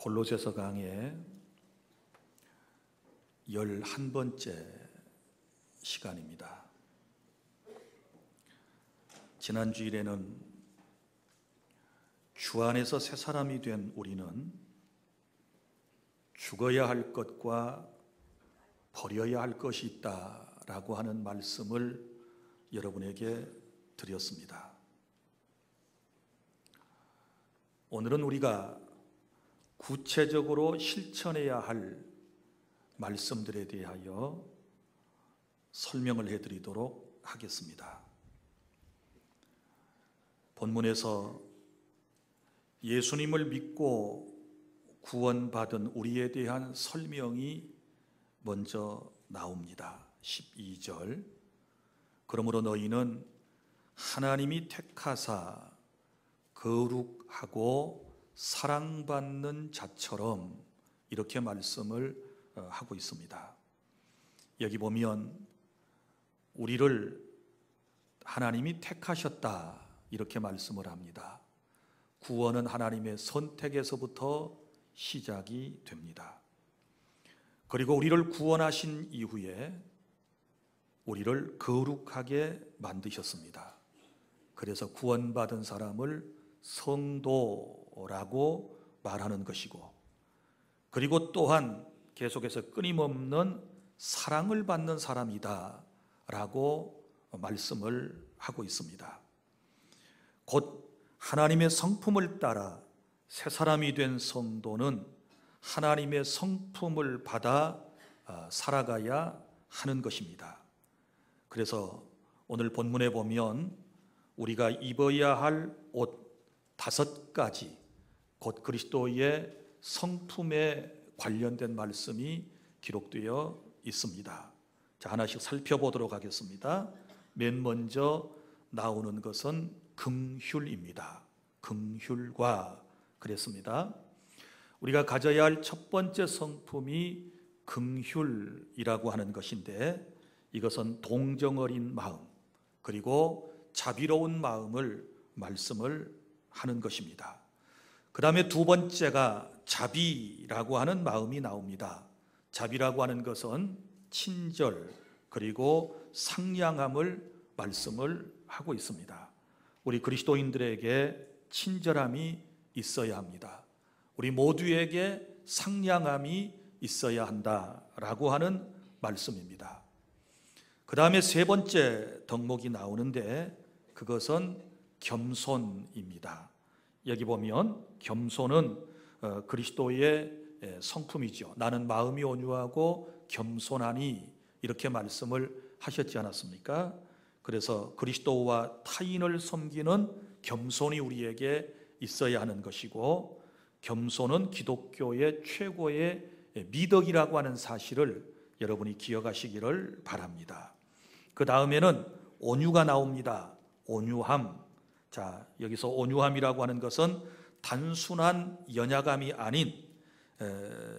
골로새서 강의 11번째 시간입니다. 지난 주일에는 주 안에서 새 사람이 된 우리는 죽어야 할 것과 버려야 할 것이 있다라고 하는 말씀을 여러분에게 드렸습니다. 오늘은 우리가 구체적으로 실천해야 할 말씀들에 대하여 설명을 해드리도록 하겠습니다. 본문에서 예수님을 믿고 구원받은 우리에 대한 설명이 먼저 나옵니다. 12절. 그러므로 너희는 하나님이 택하사 거룩하고 사랑받는 자처럼, 이렇게 말씀을 하고 있습니다. 여기 보면 우리를 하나님이 택하셨다, 이렇게 말씀을 합니다. 구원은 하나님의 선택에서부터 시작이 됩니다. 그리고 우리를 구원하신 이후에 우리를 거룩하게 만드셨습니다. 그래서 구원받은 사람을 성도라고 말하는 것이고, 그리고 또한 계속해서 끊임없는 사랑을 받는 사람이다 라고 말씀을 하고 있습니다. 곧 하나님의 성품을 따라 새 사람이 된 성도는 하나님의 성품을 받아 살아가야 하는 것입니다. 그래서 오늘 본문에 보면 우리가 입어야 할 옷 5가지, 곧 그리스도의 성품에 관련된 말씀이 기록되어 있습니다. 자, 하나씩 살펴보도록 하겠습니다. 맨 먼저 나오는 것은 긍휼입니다. 긍휼과 그랬습니다. 우리가 가져야 할 첫 번째 성품이 긍휼이라고 하는 것인데, 이것은 동정 어린 마음, 그리고 자비로운 마음을 말씀을 하는 것입니다. 그 다음에 두 번째가 자비라고 하는 마음이 나옵니다. 자비라고 하는 것은 친절, 그리고 상냥함을 말씀을 하고 있습니다. 우리 그리스도인들에게 친절함이 있어야 합니다. 우리 모두에게 상냥함이 있어야 한다라고 하는 말씀입니다. 그 다음에 세 번째 덕목이 나오는데, 그것은 겸손입니다. 여기 보면 겸손은 그리스도의 성품이죠. 나는 마음이 온유하고 겸손하니, 이렇게 말씀을 하셨지 않았습니까? 그래서 그리스도와 타인을 섬기는 겸손이 우리에게 있어야 하는 것이고, 겸손은 기독교의 최고의 미덕이라고 하는 사실을 여러분이 기억하시기를 바랍니다. 그 다음에는 온유가 나옵니다. 온유함. 자, 여기서 온유함이라고 하는 것은 단순한 연약함이 아닌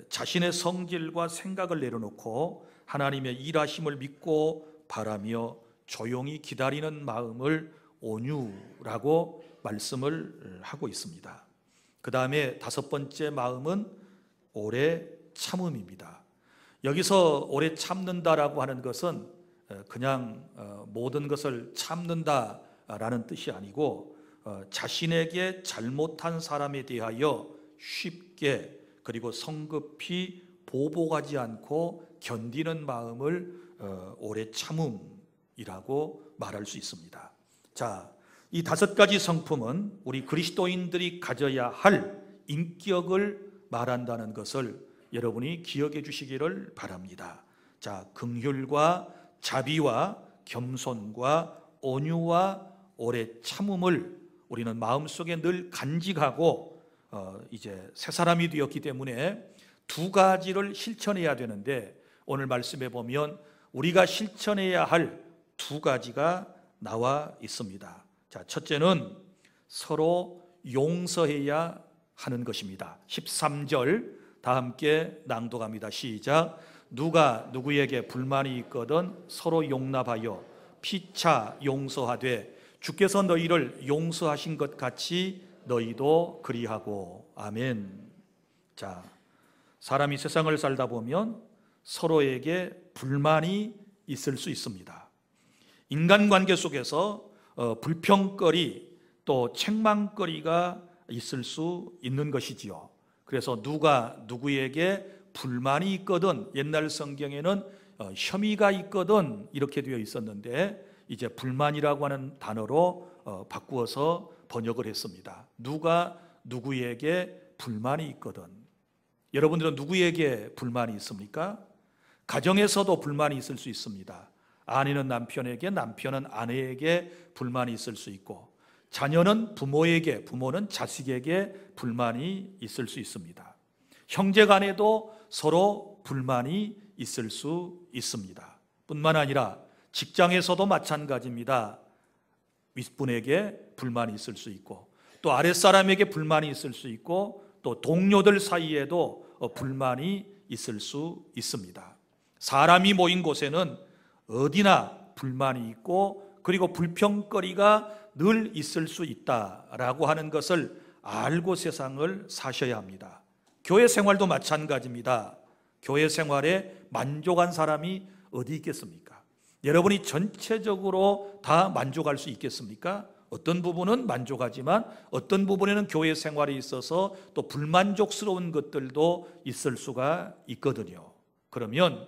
자신의 성질과 생각을 내려놓고 하나님의 일하심을 믿고 바라며 조용히 기다리는 마음을 온유라고 말씀을 하고 있습니다. 그 다음에 5번째 마음은 오래 참음입니다. 여기서 오래 참는다라고 하는 것은 그냥 모든 것을 참는다라는 뜻이 아니고, 자신에게 잘못한 사람에 대하여 쉽게 그리고 성급히 보복하지 않고 견디는 마음을 오래 참음이라고 말할 수 있습니다. 자, 이 5가지 성품은 우리 그리스도인들이 가져야 할 인격을 말한다는 것을 여러분이 기억해 주시기를 바랍니다. 자, 긍휼과 자비와 겸손과 온유와 오래 참음을 우리는 마음속에 늘 간직하고 이제 새 사람이 되었기 때문에 2가지를 실천해야 되는데, 오늘 말씀에 보면 우리가 실천해야 할 2가지가 나와 있습니다. 자, 첫째는 서로 용서해야 하는 것입니다. 13절 다 함께 낭독합니다. 시작. 누가 누구에게 불만이 있거든 서로 용납하여 피차 용서하되 주께서 너희를 용서하신 것 같이 너희도 그리하고. 아멘. 자, 사람이 세상을 살다 보면 서로에게 불만이 있을 수 있습니다. 인간관계 속에서 불평거리 또 책망거리가 있을 수 있는 것이지요. 그래서 누가 누구에게 불만이 있거든, 옛날 성경에는 혐의가 있거든 이렇게 되어 있었는데 이제 불만이라고 하는 단어로 바꾸어서 번역을 했습니다. 누가 누구에게 불만이 있거든. 여러분들은 누구에게 불만이 있습니까? 가정에서도 불만이 있을 수 있습니다. 아내는 남편에게, 남편은 아내에게 불만이 있을 수 있고, 자녀는 부모에게, 부모는 자식에게 불만이 있을 수 있습니다. 형제 간에도 서로 불만이 있을 수 있습니다. 뿐만 아니라 직장에서도 마찬가지입니다. 윗분에게 불만이 있을 수 있고, 또 아랫사람에게 불만이 있을 수 있고, 또 동료들 사이에도 불만이 있을 수 있습니다. 사람이 모인 곳에는 어디나 불만이 있고, 그리고 불평거리가 늘 있을 수 있다라고 하는 것을 알고 세상을 사셔야 합니다. 교회 생활도 마찬가지입니다. 교회 생활에 만족한 사람이 어디 있겠습니까? 여러분이 전체적으로 다 만족할 수 있겠습니까? 어떤 부분은 만족하지만 어떤 부분에는 교회 생활에 있어서 또 불만족스러운 것들도 있을 수가 있거든요. 그러면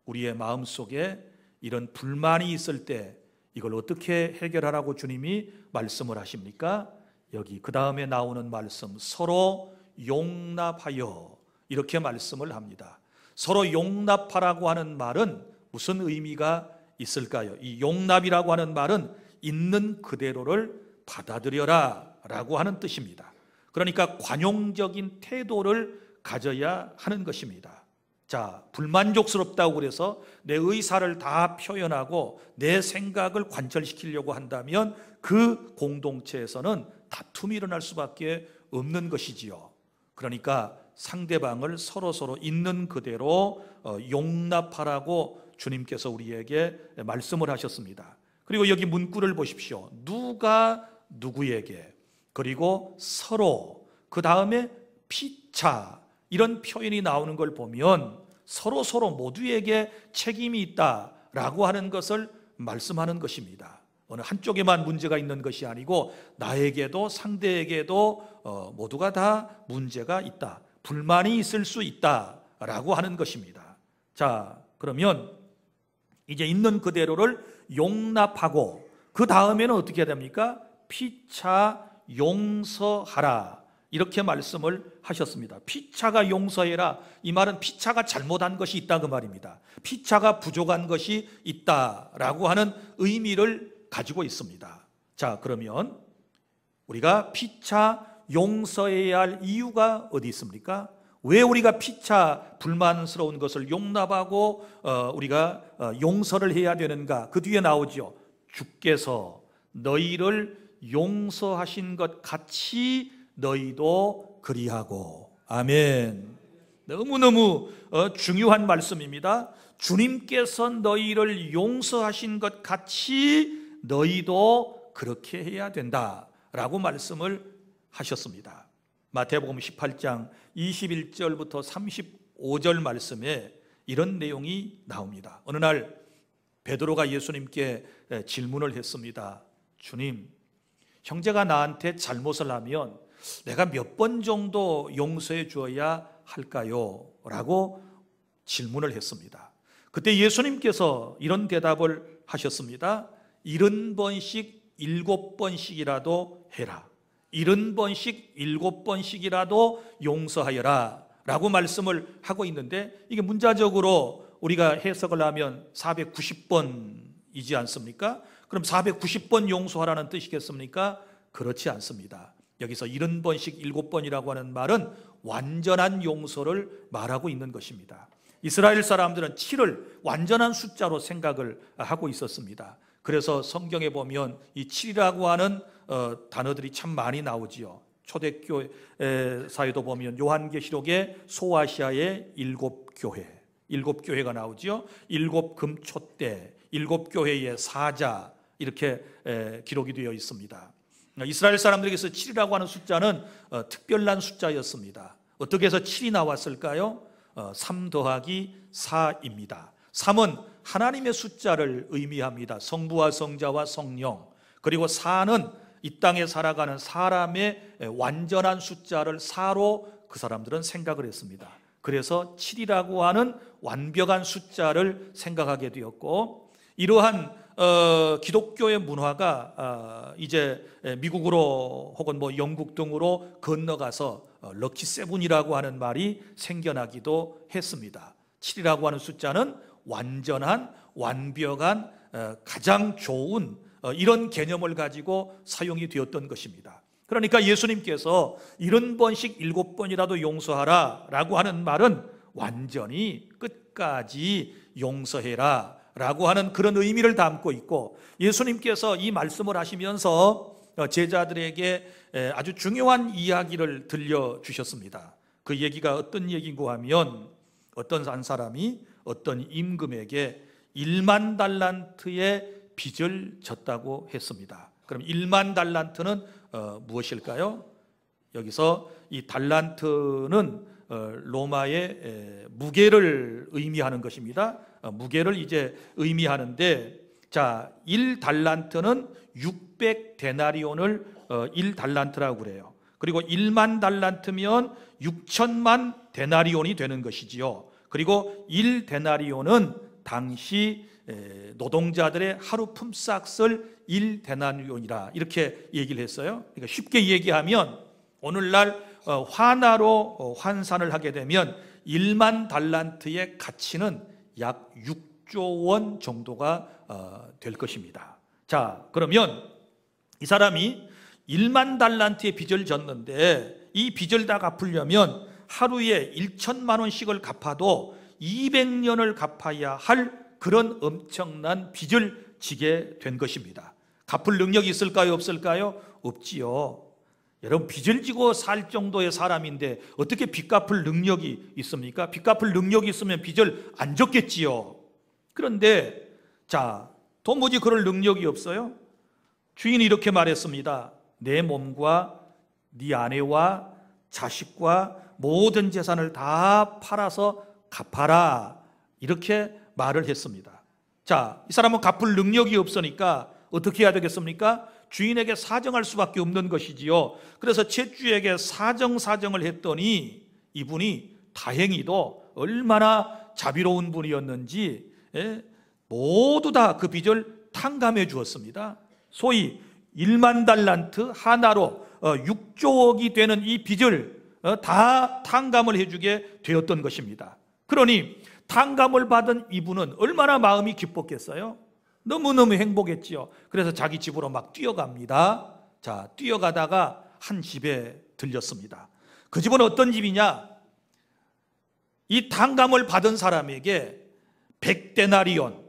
우리의 마음속에 이런 불만이 있을 때 이걸 어떻게 해결하라고 주님이 말씀을 하십니까? 여기 그 다음에 나오는 말씀, 서로 용납하여, 이렇게 말씀을 합니다. 서로 용납하라고 하는 말은 무슨 의미가 있을까요? 이 용납이라고 하는 말은 있는 그대로를 받아들여라 라고 하는 뜻입니다. 그러니까 관용적인 태도를 가져야 하는 것입니다. 자, 불만족스럽다고 그래서 내 의사를 다 표현하고 내 생각을 관철시키려고 한다면 그 공동체에서는 다툼이 일어날 수밖에 없는 것이지요. 그러니까 상대방을 서로 있는 그대로 용납하라고 주님께서 우리에게 말씀을 하셨습니다. 그리고 여기 문구를 보십시오. 누가 누구에게, 그리고 서로, 그 다음에 피차, 이런 표현이 나오는 걸 보면 서로 모두에게 책임이 있다라고 하는 것을 말씀하는 것입니다. 어느 한쪽에만 문제가 있는 것이 아니고 나에게도 상대에게도 모두가 다 문제가 있다, 불만이 있을 수 있다라고 하는 것입니다. 자, 그러면 이제 있는 그대로를 용납하고 그 다음에는 어떻게 해야 됩니까? 피차 용서하라, 이렇게 말씀을 하셨습니다. 피차가 용서해라, 이 말은 피차가 잘못한 것이 있다 그 말입니다. 피차가 부족한 것이 있다라고 하는 의미를 가지고 있습니다. 자, 그러면 우리가 피차 용서해야 할 이유가 어디 있습니까? 왜 우리가 피차 불만스러운 것을 용납하고 우리가 용서를 해야 되는가? 그 뒤에 나오죠. 주께서 너희를 용서하신 것 같이 너희도 그리하고. 아멘. 너무너무 중요한 말씀입니다. 주님께서 너희를 용서하신 것 같이 너희도 그렇게 해야 된다라고 말씀을 하셨습니다. 마태복음 18장 21절부터 35절 말씀에 이런 내용이 나옵니다. 어느 날 베드로가 예수님께 질문을 했습니다. 주님, 형제가 나한테 잘못을 하면 내가 몇 번 정도 용서해 주어야 할까요? 라고 질문을 했습니다. 그때 예수님께서 이런 대답을 하셨습니다. 70번씩 7번씩이라도 해라. 70번씩 7번씩이라도 용서하여라 라고 말씀을 하고 있는데, 이게 문자적으로 우리가 해석을 하면 490번이지 않습니까? 그럼 490번 용서하라는 뜻이겠습니까? 그렇지 않습니다. 여기서 70번씩 7번이라고 하는 말은 완전한 용서를 말하고 있는 것입니다. 이스라엘 사람들은 7을 완전한 숫자로 생각을 하고 있었습니다. 그래서 성경에 보면 이 7이라고 하는 단어들이 참 많이 나오지요. 초대교회사에도 보면 요한계시록에 소아시아의 7교회, 7교회가 나오지요. 7금촛대, 7교회의 사자, 이렇게 기록이 되어 있습니다. 이스라엘 사람들에게서 7이라고 하는 숫자는 특별한 숫자였습니다. 어떻게 해서 7이 나왔을까요? 3 더하기 4입니다. 3은 하나님의 숫자를 의미합니다. 성부와 성자와 성령. 그리고 4는 이 땅에 살아가는 사람의 완전한 숫자를 4로 그 사람들은 생각을 했습니다. 그래서 7이라고 하는 완벽한 숫자를 생각하게 되었고, 이러한 기독교의 문화가 이제 미국으로 혹은 뭐 영국 등으로 건너가서 럭키 세븐이라고 하는 말이 생겨나기도 했습니다. 7이라고 하는 숫자는 완전한, 완벽한, 가장 좋은 이런 개념을 가지고 사용이 되었던 것입니다. 그러니까 예수님께서 70번씩 7번이라도 용서하라 라고 하는 말은 완전히 끝까지 용서해라 라고 하는 그런 의미를 담고 있고, 예수님께서 이 말씀을 하시면서 제자들에게 아주 중요한 이야기를 들려주셨습니다. 그 얘기가 어떤 얘기인가 하면, 어떤 한 사람이 어떤 임금에게 1만 달란트의 빚을 졌다고 했습니다. 그럼 1만 달란트는 무엇일까요? 여기서 이 달란트는 로마의 무게를 의미하는 것입니다. 무게를 이제 의미하는데, 자, 1달란트는 600데나리온을 1달란트라고 그래요. 그리고 1만 달란트면 6천만 데나리온이 되는 것이지요. 그리고 1데나리온은 당시 노동자들의 하루 품삯을 1데나리온이라 이렇게 얘기를 했어요. 그러니까 쉽게 얘기하면 오늘날 환화로 환산을 하게 되면 1만 달란트의 가치는 약 6조 원 정도가 될 것입니다. 자, 그러면 이 사람이 1만 달란트의 빚을 졌는데, 이 빚을 다 갚으려면 하루에 1천만 원씩을 갚아도 200년을 갚아야 할 그런 엄청난 빚을 지게 된 것입니다. 갚을 능력이 있을까요? 없을까요? 없지요. 여러분, 빚을 지고 살 정도의 사람인데 어떻게 빚 갚을 능력이 있습니까? 빚 갚을 능력이 있으면 빚을 안 졌겠지요. 그런데 자, 도무지 그럴 능력이 없어요. 주인이 이렇게 말했습니다. 내 몸과 네 아내와 자식과 모든 재산을 다 팔아서 갚아라, 이렇게 말을 했습니다. 자, 이 사람은 갚을 능력이 없으니까 어떻게 해야 되겠습니까? 주인에게 사정할 수밖에 없는 것이지요. 그래서 채주에게 사정을 했더니 이분이 다행히도 얼마나 자비로운 분이었는지 모두 다 그 빚을 탕감해 주었습니다. 소위 1만 달란트 하나로 6조억이 되는 이 빚을 다 탕감을 해주게 되었던 것입니다. 그러니 탕감을 받은 이분은 얼마나 마음이 기뻤겠어요? 너무너무 행복했지요. 그래서 자기 집으로 막 뛰어갑니다. 자, 뛰어가다가 한 집에 들렸습니다. 그 집은 어떤 집이냐? 이 탕감을 받은 사람에게 100데나리온,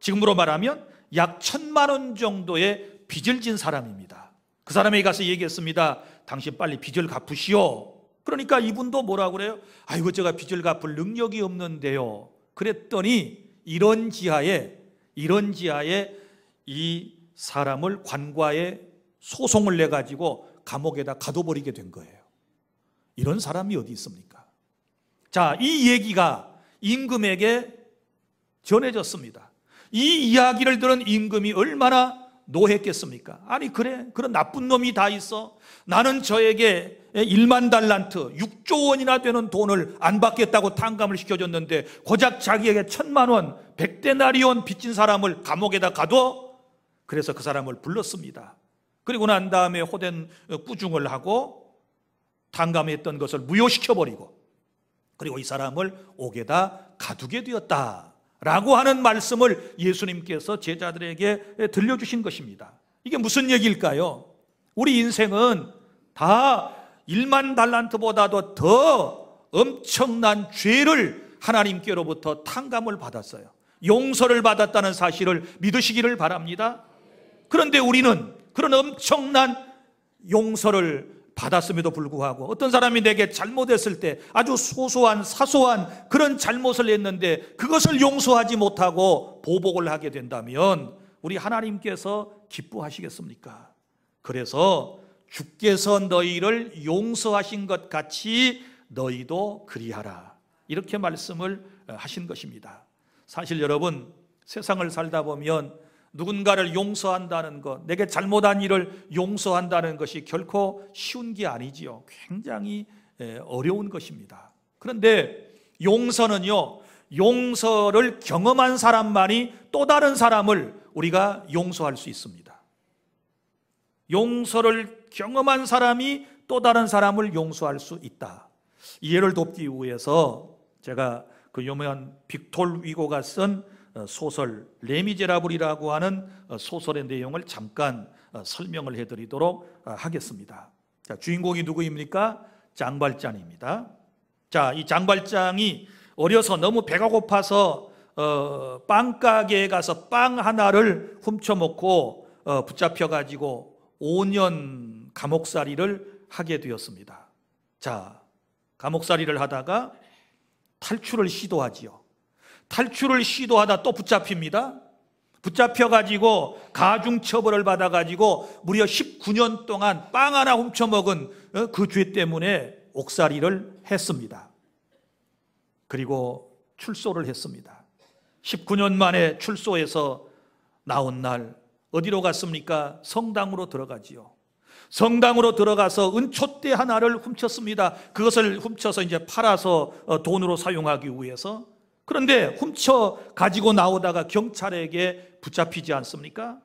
지금으로 말하면 약 1,000만 원 정도의 빚을 진 사람입니다. 그 사람에게 가서 얘기했습니다. 당신 빨리 빚을 갚으시오. 그러니까 이분도 뭐라고 그래요? 아이고, 제가 빚을 갚을 능력이 없는데요. 그랬더니 이런 지하에 이 사람을 관과에 소송을 내가지고 감옥에다 가둬버리게 된 거예요. 이런 사람이 어디 있습니까? 자, 이 얘기가 임금에게 전해졌습니다. 이 이야기를 들은 임금이 얼마나 노했겠습니까? 아니, 그래, 그런 나쁜 놈이 다 있어. 나는 저에게 1만 달란트 6조 원이나 되는 돈을 안 받겠다고 탕감을 시켜줬는데 고작 자기에게 1,000만 원 100데나리온 빚진 사람을 감옥에다 가둬? 그래서 그 사람을 불렀습니다. 그리고 난 다음에 호된 꾸중을 하고 탕감했던 것을 무효시켜버리고, 그리고 이 사람을 옥에다 가두게 되었다 라고 하는 말씀을 예수님께서 제자들에게 들려주신 것입니다. 이게 무슨 얘기일까요? 우리 인생은 다 1만 달란트보다도 더 엄청난 죄를 하나님께로부터 탕감을 받았어요. 용서를 받았다는 사실을 믿으시기를 바랍니다. 그런데 우리는 그런 엄청난 용서를 받았음에도 불구하고 어떤 사람이 내게 잘못했을 때 아주 소소한 사소한 그런 잘못을 했는데 그것을 용서하지 못하고 보복을 하게 된다면 우리 하나님께서 기뻐하시겠습니까? 그래서 주께서 너희를 용서하신 것 같이 너희도 그리하라. 이렇게 말씀을 하신 것입니다. 사실 여러분, 세상을 살다 보면 누군가를 용서한다는 것, 내게 잘못한 일을 용서한다는 것이 결코 쉬운 게 아니지요. 굉장히 어려운 것입니다. 그런데 용서는요, 용서를 경험한 사람만이 또 다른 사람을 우리가 용서할 수 있습니다. 용서를 경험한 사람이 또 다른 사람을 용서할 수 있다. 이해를 돕기 위해서 제가 그 유명한 빅톨 위고가 쓴 소설 레미제라블이라고 하는 소설의 내용을 잠깐 설명을 해드리도록 하겠습니다. 자, 주인공이 누구입니까? 장발장입니다. 자, 이 장발장이 어려서 너무 배가 고파서 빵가게에 가서 빵 하나를 훔쳐먹고 붙잡혀가지고 5년 감옥살이를 하게 되었습니다. 자, 감옥살이를 하다가 탈출을 시도하지요. 탈출을 시도하다 또 붙잡힙니다. 붙잡혀가지고 가중처벌을 받아가지고 무려 19년 동안 빵 하나 훔쳐먹은 그 죄 때문에 옥살이를 했습니다. 그리고 출소를 했습니다. 19년 만에 출소해서 나온 날 어디로 갔습니까? 성당으로 들어가지요. 성당으로 들어가서 은촛대 하나를 훔쳤습니다. 그것을 훔쳐서 이제 팔아서 돈으로 사용하기 위해서. 그런데 훔쳐 가지고 나오다가 경찰에게 붙잡히지 않습니까?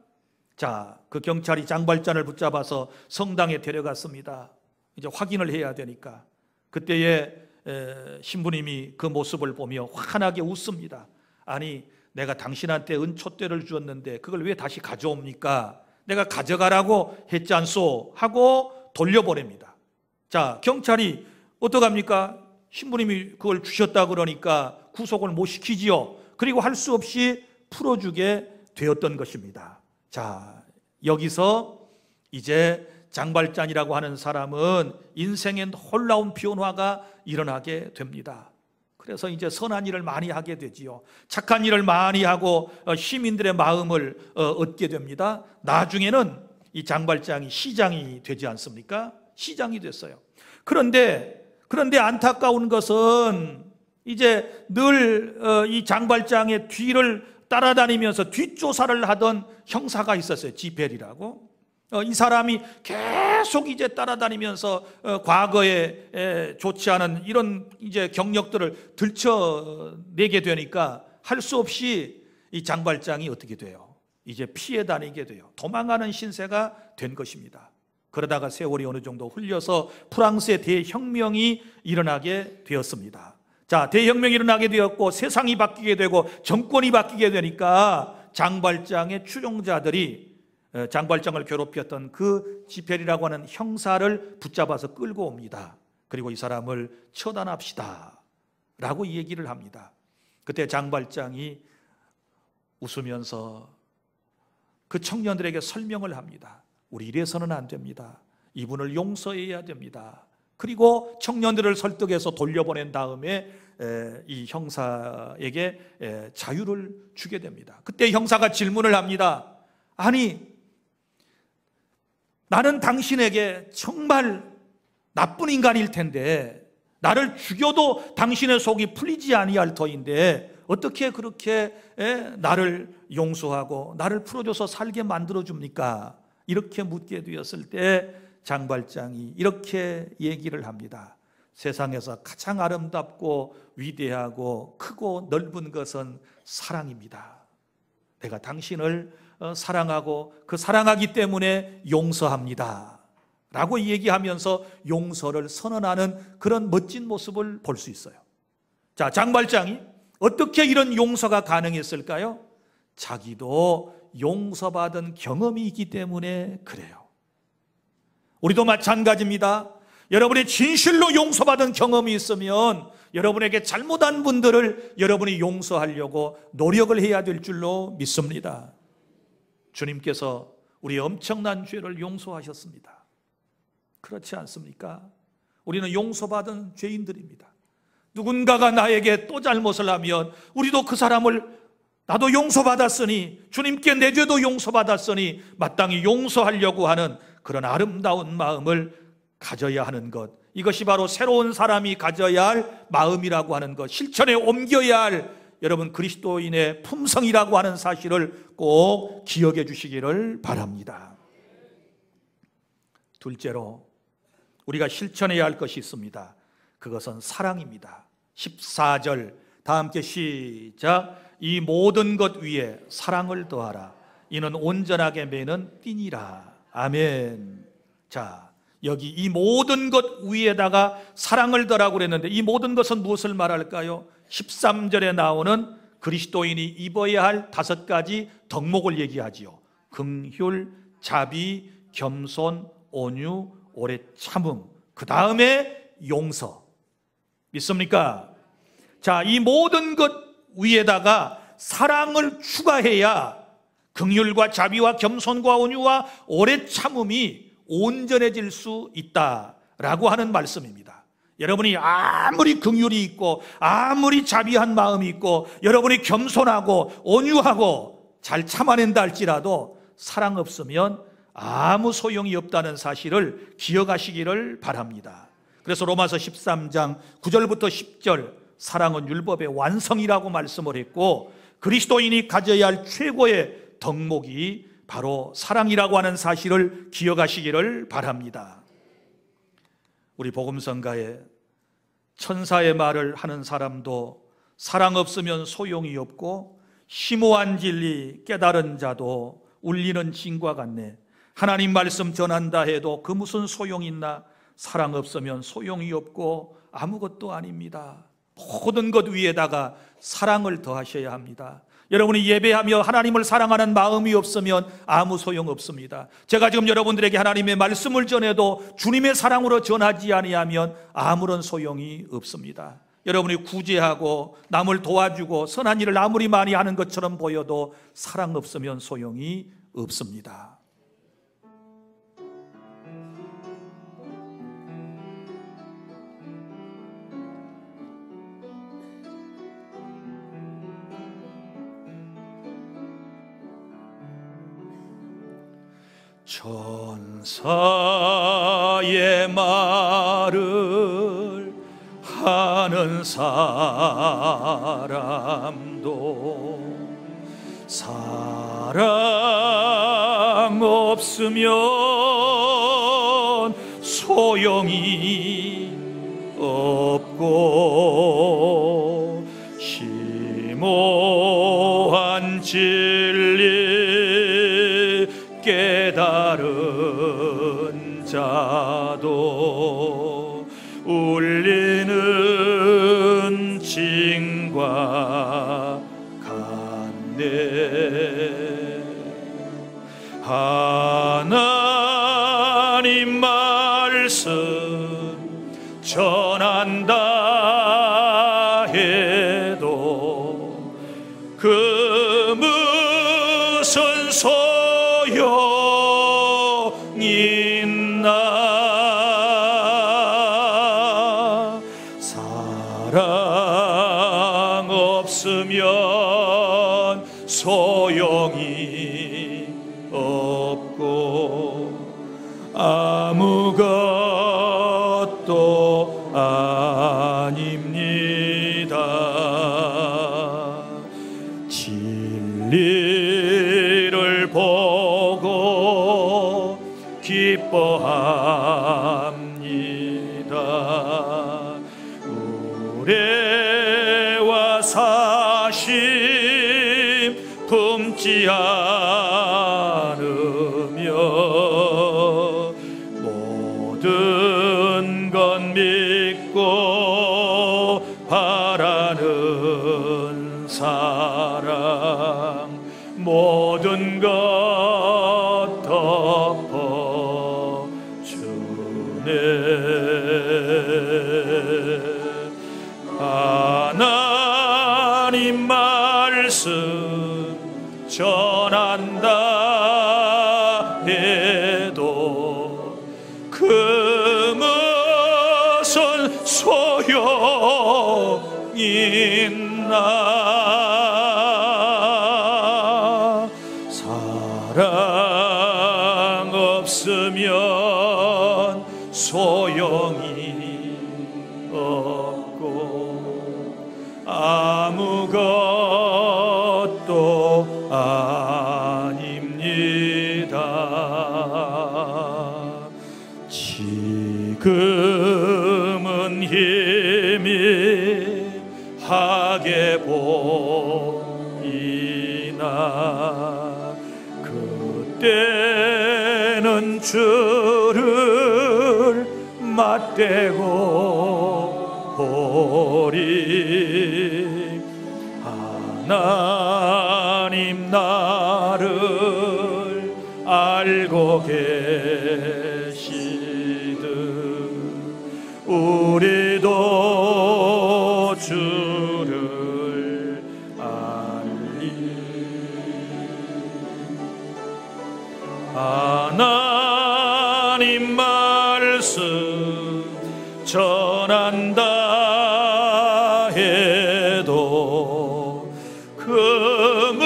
자, 그 경찰이 장발장을 붙잡아서 성당에 데려갔습니다. 이제 확인을 해야 되니까. 그때에 신부님이 그 모습을 보며 환하게 웃습니다. 아니, 내가 당신한테 은촛대를 주었는데 그걸 왜 다시 가져옵니까? 내가 가져가라고 했지 않소? 하고 돌려보냅니다. 자, 경찰이 어떡합니까? 신부님이 그걸 주셨다 그러니까 구속을 못 시키지요. 그리고 할 수 없이 풀어주게 되었던 것입니다. 자, 여기서 이제 장발장이라고 하는 사람은 인생에 놀라운 변화가 일어나게 됩니다. 그래서 이제 선한 일을 많이 하게 되지요. 착한 일을 많이 하고 시민들의 마음을 얻게 됩니다. 나중에는 이 장발장이 시장이 되지 않습니까? 시장이 됐어요. 그런데 안타까운 것은 이제 늘 이 장발장의 뒤를 따라다니면서 뒷조사를 하던 형사가 있었어요. 지벨이라고. 이 사람이 계속 이제 따라다니면서 과거에 좋지 않은 이런 이제 경력들을 들춰내게 되니까 할 수 없이 이 장발장이 어떻게 돼요? 이제 피해 다니게 돼요. 도망가는 신세가 된 것입니다. 그러다가 세월이 어느 정도 흘려서 프랑스의 대혁명이 일어나게 되었습니다. 자, 대혁명이 일어나게 되었고 세상이 바뀌게 되고 정권이 바뀌게 되니까 장발장의 추종자들이 장발장을 괴롭혔던 그 지펠이라고 하는 형사를 붙잡아서 끌고 옵니다. 그리고 이 사람을 처단합시다 라고 얘기를 합니다. 그때 장발장이 웃으면서 그 청년들에게 설명을 합니다. 우리 이래서는 안 됩니다. 이분을 용서해야 됩니다. 그리고 청년들을 설득해서 돌려보낸 다음에 이 형사에게 자유를 주게 됩니다. 그때 형사가 질문을 합니다. 아니, 나는 당신에게 정말 나쁜 인간일 텐데 나를 죽여도 당신의 속이 풀리지 아니할 터인데 어떻게 그렇게 나를 용서하고 나를 풀어줘서 살게 만들어줍니까? 이렇게 묻게 되었을 때 장발장이 이렇게 얘기를 합니다. 세상에서 가장 아름답고 위대하고 크고 넓은 것은 사랑입니다. 내가 당신을 사랑하고 그 사랑하기 때문에 용서합니다 라고 얘기하면서 용서를 선언하는 그런 멋진 모습을 볼 수 있어요. 자, 장발장이 어떻게 이런 용서가 가능했을까요? 자기도 용서받은 경험이 있기 때문에 그래요. 우리도 마찬가지입니다. 여러분이 진실로 용서받은 경험이 있으면 여러분에게 잘못한 분들을 여러분이 용서하려고 노력을 해야 될 줄로 믿습니다. 주님께서 우리의 엄청난 죄를 용서하셨습니다. 그렇지 않습니까? 우리는 용서받은 죄인들입니다. 누군가가 나에게 또 잘못을 하면 우리도 그 사람을 나도 용서받았으니 주님께 내 죄도 용서받았으니 마땅히 용서하려고 하는 그런 아름다운 마음을 가져야 하는 것, 이것이 바로 새로운 사람이 가져야 할 마음이라고 하는 것, 실천에 옮겨야 할 여러분 그리스도인의 품성이라고 하는 사실을 꼭 기억해 주시기를 바랍니다. 둘째로 우리가 실천해야 할 것이 있습니다. 그것은 사랑입니다. 14절 다 함께 시작. 이 모든 것 위에 사랑을 더하라. 이는 온전하게 매는 띠니라. 아멘. 자, 여기 이 모든 것 위에다가 사랑을 더하라고 그랬는데 이 모든 것은 무엇을 말할까요? 13절에 나오는 그리스도인이 입어야 할 5가지 덕목을 얘기하지요. 긍휼, 자비, 겸손, 온유, 오래 참음, 그 다음에 용서. 믿습니까? 자, 이 모든 것 위에다가 사랑을 추가해야 긍휼과 자비와 겸손과 온유와 오래 참음이 온전해질 수 있다라고 하는 말씀입니다. 여러분이 아무리 긍휼이 있고 아무리 자비한 마음이 있고 여러분이 겸손하고 온유하고 잘 참아낸다 할지라도 사랑 없으면 아무 소용이 없다는 사실을 기억하시기를 바랍니다. 그래서 로마서 13장 9절부터 10절 사랑은 율법의 완성이라고 말씀을 했고 그리스도인이 가져야 할 최고의 덕목이 바로 사랑이라고 하는 사실을 기억하시기를 바랍니다. 우리 복음성가에 천사의 말을 하는 사람도 사랑 없으면 소용이 없고 심오한 진리 깨달은 자도 울리는 징과 같네. 하나님 말씀 전한다 해도 그 무슨 소용이 있나? 사랑 없으면 소용이 없고 아무것도 아닙니다. 모든 것 위에다가 사랑을 더하셔야 합니다. 여러분이 예배하며 하나님을 사랑하는 마음이 없으면 아무 소용 없습니다. 제가 지금 여러분들에게 하나님의 말씀을 전해도 주님의 사랑으로 전하지 아니하면 아무런 소용이 없습니다. 여러분이 구제하고 남을 도와주고 선한 일을 아무리 많이 하는 것처럼 보여도 사랑 없으면 소용이 없습니다. 천사의 말을 하는 사람도 사랑 없으면 소용이 없고 심오한 진리 깨달은 자도 울리는 징과 같네. 하나님 말씀 전한다 해도 그 무슨 소용이 있나? 사랑 없으면 소용이 없고 아무것도 아닙니다. 진리를 보고 기뻐합니다. 의뢰와 사심 품지 않으며 모든 건 믿고 바라는 사랑 모든 것 덮어주네. 하나님 말씀 전한다 해도 그 무슨 소용이 있나? 사랑 없으면 소용이 지금은 희미하게 보이나 그때는 주를 맞대고 보리 하나님 나를 알고 계시듯 우리도 주를 알리 하나님 말씀 전한다 해도 그것은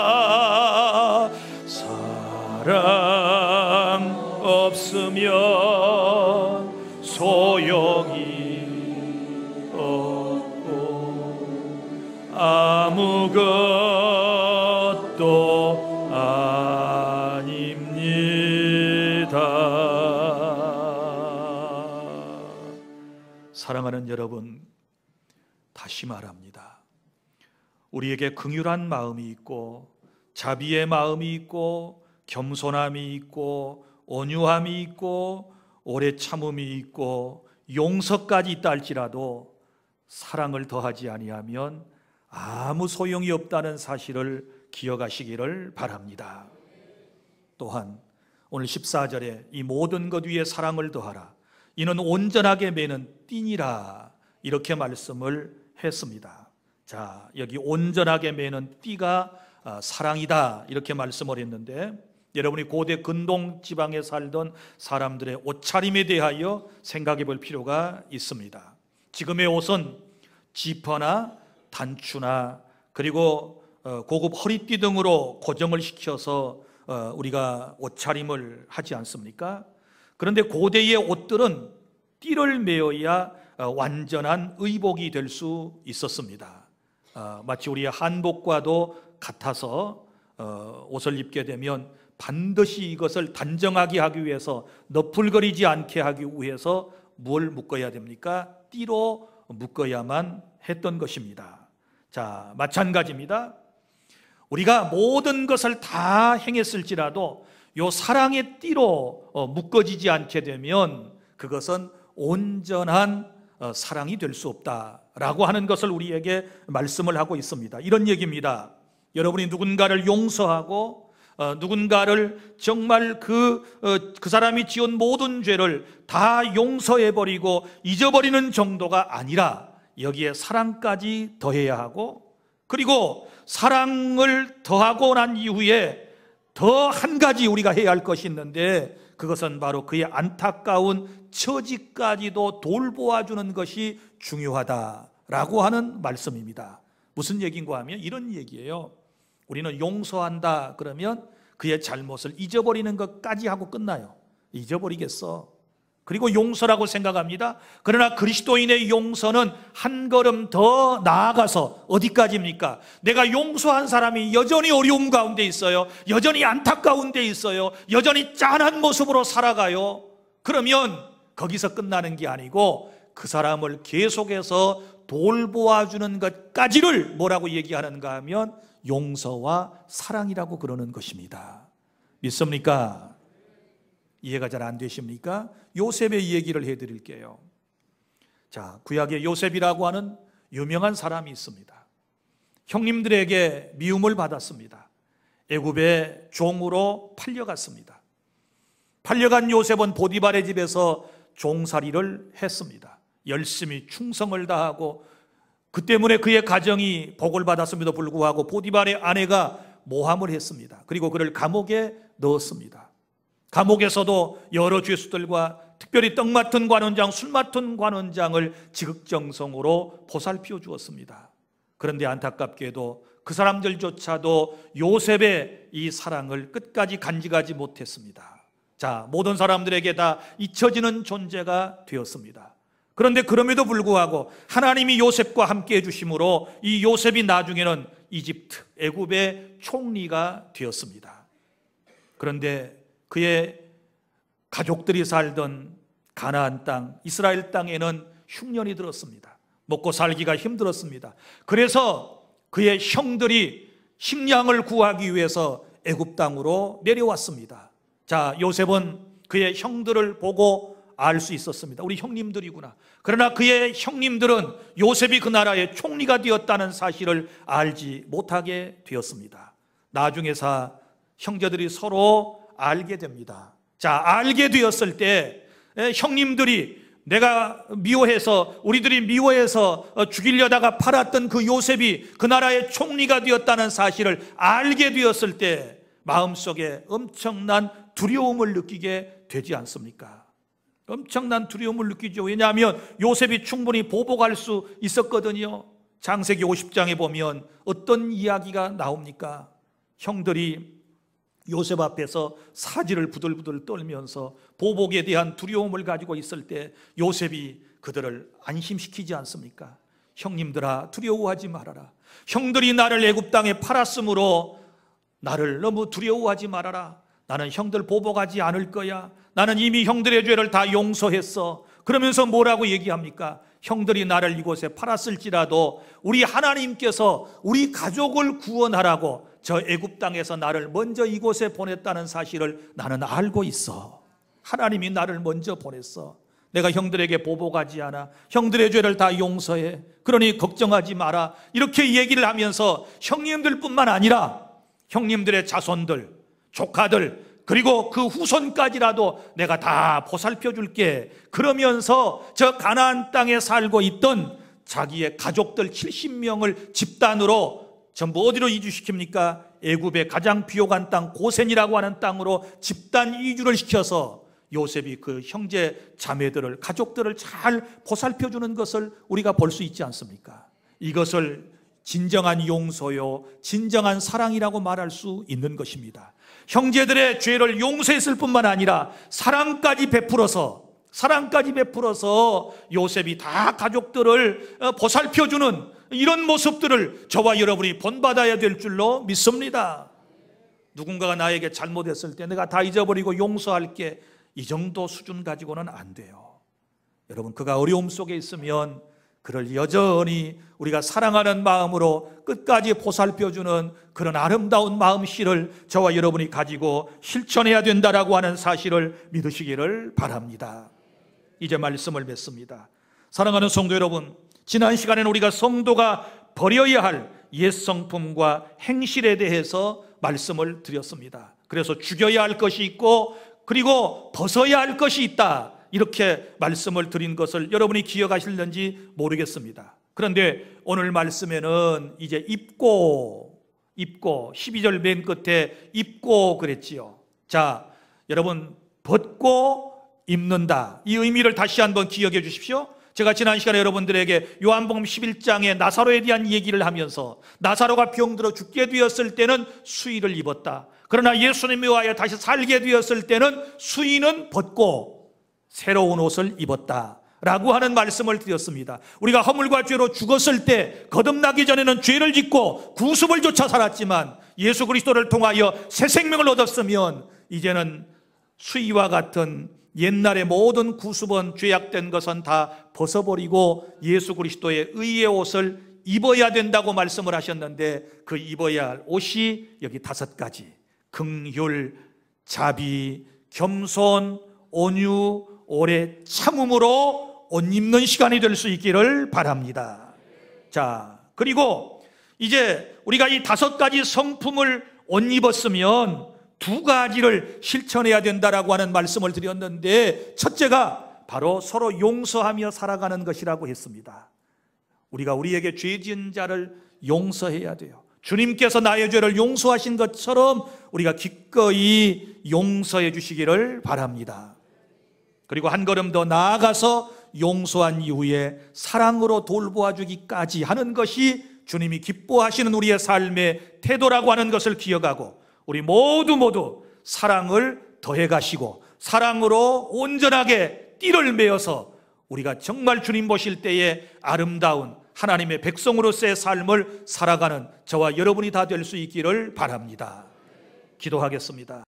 소용있나 사랑 없으면 소용이 없고 아무것도 아닙니다. 사랑하는 여러분, 다시 말합니다. 우리에게 긍휼한 마음이 있고 자비의 마음이 있고 겸손함이 있고 온유함이 있고 오래 참음이 있고 용서까지 있다 할지라도 사랑을 더하지 아니하면 아무 소용이 없다는 사실을 기억하시기를 바랍니다. 또한 오늘 14절에 이 모든 것 위에 사랑을 더하라 이는 온전하게 매는 띠니라 이렇게 말씀을 했습니다. 자, 여기 온전하게 매는 띠가 사랑이다 이렇게 말씀을 했는데 여러분이 고대 근동 지방에 살던 사람들의 옷차림에 대하여 생각해 볼 필요가 있습니다. 지금의 옷은 지퍼나 단추나 그리고 고급 허리띠 등으로 고정을 시켜서 우리가 옷차림을 하지 않습니까? 그런데 고대의 옷들은 띠를 메어야 완전한 의복이 될 수 있었습니다. 마치 우리의 한복과도 같아서 옷을 입게 되면 반드시 이것을 단정하게 하기 위해서 너풀거리지 않게 하기 위해서 뭘 묶어야 됩니까? 띠로 묶어야만 했던 것입니다. 자, 마찬가지입니다. 우리가 모든 것을 다 행했을지라도 요 사랑의 띠로 묶어지지 않게 되면 그것은 온전한 사랑이 될 수 없다라고 하는 것을 우리에게 말씀을 하고 있습니다. 이런 얘기입니다. 여러분이 누군가를 용서하고 누군가를 정말 그 사람이 지은 모든 죄를 다 용서해버리고 잊어버리는 정도가 아니라 여기에 사랑까지 더해야 하고 그리고 사랑을 더하고 난 이후에 더 한 가지 우리가 해야 할 것이 있는데 그것은 바로 그의 안타까운 처지까지도 돌보아주는 것이 중요하다라고 하는 말씀입니다. 무슨 얘기인가 하면 이런 얘기예요. 우리는 용서한다 그러면 그의 잘못을 잊어버리는 것까지 하고 끝나요. 잊어버리겠어. 그리고 용서라고 생각합니다. 그러나 그리스도인의 용서는 한 걸음 더 나아가서 어디까지입니까? 내가 용서한 사람이 여전히 어려움 가운데 있어요. 여전히 안타까운 데 있어요. 여전히 짠한 모습으로 살아가요. 그러면 거기서 끝나는 게 아니고 그 사람을 계속해서 돌보아주는 것까지를 뭐라고 얘기하는가 하면 용서와 사랑이라고 그러는 것입니다. 믿습니까? 이해가 잘 안 되십니까? 요셉의 얘기를 해드릴게요. 자, 구약의 요셉이라고 하는 유명한 사람이 있습니다. 형님들에게 미움을 받았습니다. 애굽의 종으로 팔려갔습니다. 팔려간 요셉은 보디발의 집에서 종살이를 했습니다. 열심히 충성을 다하고 그 때문에 그의 가정이 복을 받았음에도 불구하고 보디발의 아내가 모함을 했습니다. 그리고 그를 감옥에 넣었습니다. 감옥에서도 여러 죄수들과 특별히 떡 맡은 관원장, 술 맡은 관원장을 지극정성으로 보살펴 주었습니다. 그런데 안타깝게도 그 사람들조차도 요셉의 이 사랑을 끝까지 간직하지 못했습니다. 자, 모든 사람들에게 다 잊혀지는 존재가 되었습니다. 그런데 그럼에도 불구하고 하나님이 요셉과 함께 해주심으로 이 요셉이 나중에는 이집트, 애굽의 총리가 되었습니다. 그런데 그의 가족들이 살던 가나안 땅, 이스라엘 땅에는 흉년이 들었습니다. 먹고 살기가 힘들었습니다. 그래서 그의 형들이 식량을 구하기 위해서 애굽 땅으로 내려왔습니다. 자, 요셉은 그의 형들을 보고 알 수 있었습니다. 우리 형님들이구나. 그러나 그의 형님들은 요셉이 그 나라의 총리가 되었다는 사실을 알지 못하게 되었습니다. 나중에서 형제들이 서로 알게 됩니다. 자, 알게 되었을 때 형님들이 내가 미워해서, 우리들이 미워해서 죽이려다가 팔았던 그 요셉이 그 나라의 총리가 되었다는 사실을 알게 되었을 때 마음속에 엄청난 두려움을 느끼게 되지 않습니까? 엄청난 두려움을 느끼죠. 왜냐하면 요셉이 충분히 보복할 수 있었거든요. 창세기 50장에 보면 어떤 이야기가 나옵니까? 형들이 요셉 앞에서 사지를 부들부들 떨면서 보복에 대한 두려움을 가지고 있을 때 요셉이 그들을 안심시키지 않습니까? 형님들아, 두려워하지 말아라. 형들이 나를 애굽 땅에 팔았으므로 나를 너무 두려워하지 말아라. 나는 형들 보복하지 않을 거야. 나는 이미 형들의 죄를 다 용서했어. 그러면서 뭐라고 얘기합니까? 형들이 나를 이곳에 팔았을지라도 우리 하나님께서 우리 가족을 구원하라고 저 애굽 땅에서 나를 먼저 이곳에 보냈다는 사실을 나는 알고 있어. 하나님이 나를 먼저 보냈어. 내가 형들에게 보복하지 않아. 형들의 죄를 다 용서해. 그러니 걱정하지 마라. 이렇게 얘기를 하면서 형님들뿐만 아니라 형님들의 자손들, 조카들, 그리고 그 후손까지라도 내가 다 보살펴 줄게. 그러면서 저 가나안 땅에 살고 있던 자기의 가족들 70명을 집단으로 전부 어디로 이주시킵니까? 애굽의 가장 비옥한 땅 고센이라고 하는 땅으로 집단 이주를 시켜서 요셉이 그 형제 자매들을, 가족들을 잘 보살펴 주는 것을 우리가 볼 수 있지 않습니까? 이것을 진정한 용서요, 진정한 사랑이라고 말할 수 있는 것입니다. 형제들의 죄를 용서했을 뿐만 아니라 사랑까지 베풀어서 요셉이 다 가족들을 보살펴주는 이런 모습들을 저와 여러분이 본받아야 될 줄로 믿습니다. 누군가가 나에게 잘못했을 때 내가 다 잊어버리고 용서할게, 이 정도 수준 가지고는 안 돼요. 여러분, 그가 어려움 속에 있으면 그를 여전히 우리가 사랑하는 마음으로 끝까지 보살펴주는 그런 아름다운 마음씨를 저와 여러분이 가지고 실천해야 된다라고 하는 사실을 믿으시기를 바랍니다. 이제 말씀을 맺습니다. 사랑하는 성도 여러분, 지난 시간에는 우리가 성도가 버려야 할 옛 성품과 행실에 대해서 말씀을 드렸습니다. 그래서 죽여야 할 것이 있고 그리고 벗어야 할 것이 있다, 이렇게 말씀을 드린 것을 여러분이 기억하실는지 모르겠습니다. 그런데 오늘 말씀에는 이제 입고 12절 맨 끝에 입고 그랬지요. 자, 여러분, 벗고 입는다, 이 의미를 다시 한번 기억해 주십시오. 제가 지난 시간에 여러분들에게 요한복음 11장에 나사로에 대한 얘기를 하면서 나사로가 병들어 죽게 되었을 때는 수의를 입었다. 그러나 예수님이 와야 다시 살게 되었을 때는 수의는 벗고 새로운 옷을 입었다 라고 하는 말씀을 드렸습니다. 우리가 허물과 죄로 죽었을 때 거듭나기 전에는 죄를 짓고 구습을 쫓아 살았지만 예수 그리스도를 통하여 새 생명을 얻었으면 이제는 수의와 같은 옛날의 모든 구습은, 죄악된 것은 다 벗어버리고 예수 그리스도의 의의 옷을 입어야 된다고 말씀을 하셨는데, 그 입어야 할 옷이 여기 5가지: 긍휼, 자비, 겸손, 온유, 오래 참음으로 옷 입는 시간이 될 수 있기를 바랍니다. 자, 그리고 이제 우리가 이 5가지 성품을 옷 입었으면 2가지를 실천해야 된다라고 하는 말씀을 드렸는데, 첫째가 바로 서로 용서하며 살아가는 것이라고 했습니다. 우리가 우리에게 죄 지은 자를 용서해야 돼요. 주님께서 나의 죄를 용서하신 것처럼 우리가 기꺼이 용서해 주시기를 바랍니다. 그리고 한 걸음 더 나아가서 용서한 이후에 사랑으로 돌보아 주기까지 하는 것이 주님이 기뻐하시는 우리의 삶의 태도라고 하는 것을 기억하고, 우리 모두 사랑을 더해 가시고 사랑으로 온전하게 띠를 메어서 우리가 정말 주님 보실 때에 아름다운 하나님의 백성으로서의 삶을 살아가는 저와 여러분이 다 될 수 있기를 바랍니다. 기도하겠습니다.